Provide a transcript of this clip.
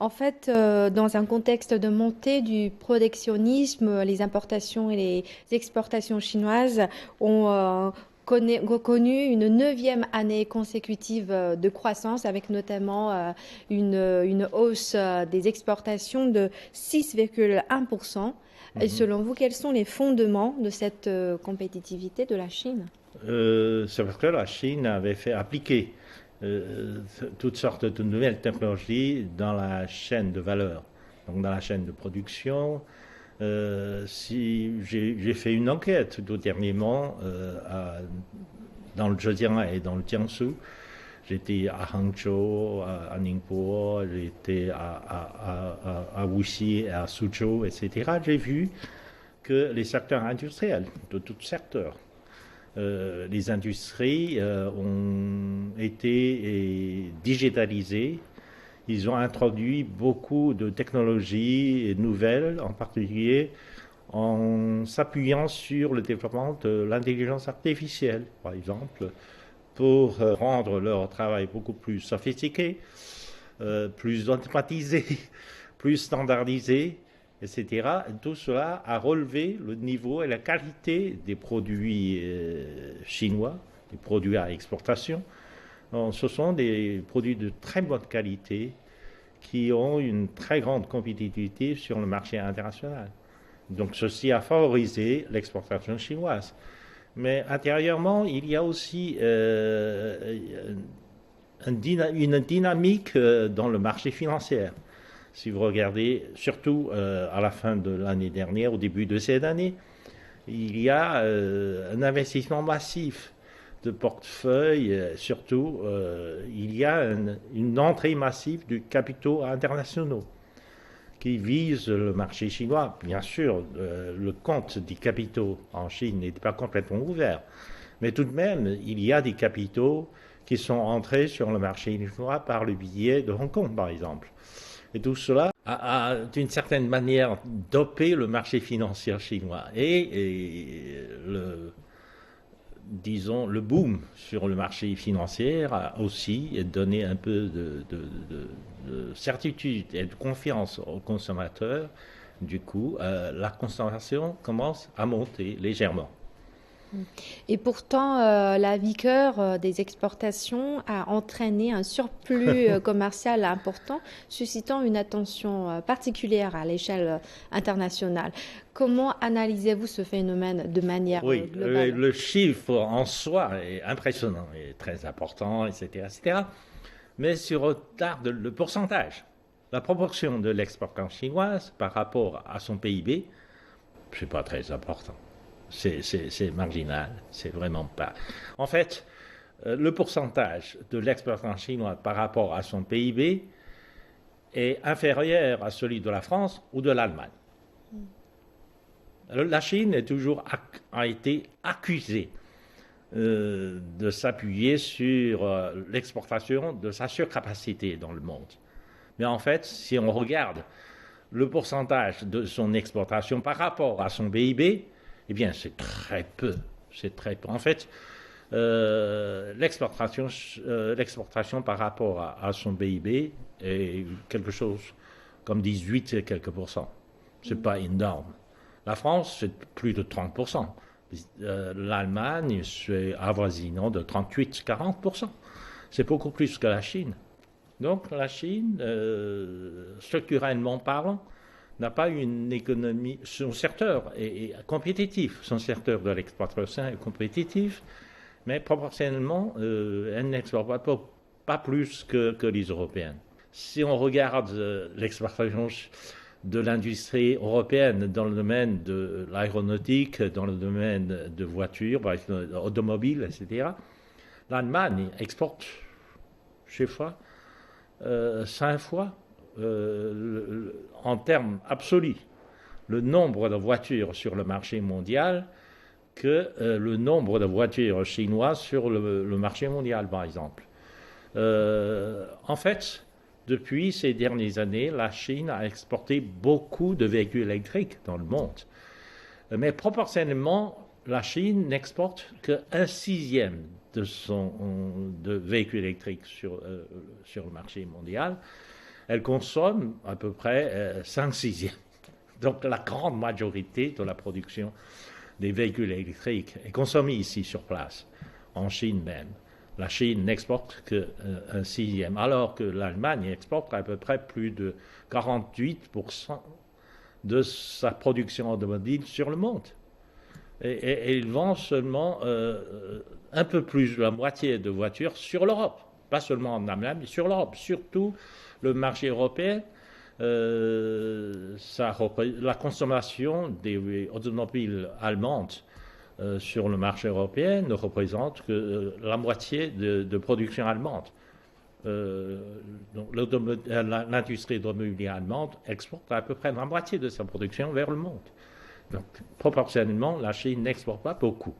En fait, dans un contexte de montée du protectionnisme, les importations et les exportations chinoises ont connu une neuvième année consécutive de croissance, avec notamment une hausse des exportations de 6,1%. Et Mhm. selon vous, quels sont les fondements de cette compétitivité de la Chine? C'est parce que la Chine avait fait appliquer euh, toutes sortes de nouvelles technologies dans la chaîne de valeur, donc dans la chaîne de production. Si j'ai fait une enquête tout dernièrement dans le Zhejiang et dans le Jiangsu. J'étais à Hangzhou, à Ningbo, j'étais à Wuxi, à Suzhou, etc. J'ai vu que les secteurs industriels, de tout secteur, les industries ont été digitalisées. Ils ont introduit beaucoup de technologies nouvelles, en particulier en s'appuyant sur le développement de l'intelligence artificielle, par exemple, pour rendre leur travail beaucoup plus sophistiqué, plus automatisé, plus standardisé, etc. Tout cela a relevé le niveau et la qualité des produits chinois, des produits à exportation. Donc, ce sont des produits de très bonne qualité qui ont une très grande compétitivité sur le marché international. Donc ceci a favorisé l'exportation chinoise. Mais intérieurement, il y a aussi une dynamique dans le marché financier. Si vous regardez, surtout à la fin de l'année dernière, au début de cette année, il y a un investissement massif de portefeuille, surtout il y a une entrée massive de capitaux internationaux qui vise le marché chinois. Bien sûr, le compte des capitaux en Chine n'est pas complètement ouvert, mais tout de même, il y a des capitaux qui sont entrés sur le marché chinois par le biais de Hong Kong, par exemple. Et tout cela a d'une certaine manière, dopé le marché financier chinois. Et disons, le boom sur le marché financier a aussi donné un peu de certitude et de confiance aux consommateurs. Du coup, la consommation commence à monter légèrement. Et pourtant, la vigueur des exportations a entraîné un surplus commercial important, suscitant une attention particulière à l'échelle internationale. Comment analysez-vous ce phénomène de manière Oui, globale? le chiffre en soi est impressionnant et très important, etc., etc. Mais si on regarde le pourcentage, la proportion de l'exportation chinoise par rapport à son PIB, c'est pas très important. C'est marginal, c'est vraiment pas. En fait, le pourcentage de l'exportation chinoise par rapport à son PIB est inférieur à celui de la France ou de l'Allemagne. La Chine a été accusée de s'appuyer sur l'exportation de sa surcapacité dans le monde. Mais en fait, si on regarde le pourcentage de son exportation par rapport à son PIB, eh bien, c'est très peu. C'est très peu. En fait, l'exportation par rapport à son PIB est quelque chose comme 18 et quelques pourcents. C'est pas énorme. La France, c'est plus de 30%. L'Allemagne, c'est avoisinant de 38-40%. C'est beaucoup plus que la Chine. Donc la Chine, structurellement parlant, n'a pas une économie. Son secteur est compétitif. Son secteur de l'exportation est compétitif, mais proportionnellement, elle n'exporte pas plus que les Européennes. Si on regarde l'exportation de l'industrie européenne dans le domaine de l'aéronautique, dans le domaine de voitures, par exemple, automobiles, etc., l'Allemagne exporte, je sais pas, 5 fois en termes absolus le nombre de voitures sur le marché mondial que le nombre de voitures chinoises sur le marché mondial, par exemple. En fait, depuis ces dernières années, la Chine a exporté beaucoup de véhicules électriques dans le monde. Mais proportionnellement, la Chine n'exporte qu'un sixième de véhicules électriques sur le marché mondial. elle consomme à peu près 5 sixièmes. Donc la grande majorité de la production des véhicules électriques est consommée ici sur place, en Chine même. La Chine n'exporte qu'un sixième, alors que l'Allemagne exporte à peu près plus de 48% de sa production automobile sur le monde. Et ils vendent seulement un peu plus de la moitié de voitures sur l'Europe. Pas seulement en Allemagne, mais sur l'Europe. Surtout le marché européen. La consommation des automobiles allemandes sur le marché européen ne représente que la moitié de production allemande. Donc l'industrie automobile allemande exporte à peu près la moitié de sa production vers le monde. Donc, proportionnellement, la Chine n'exporte pas beaucoup.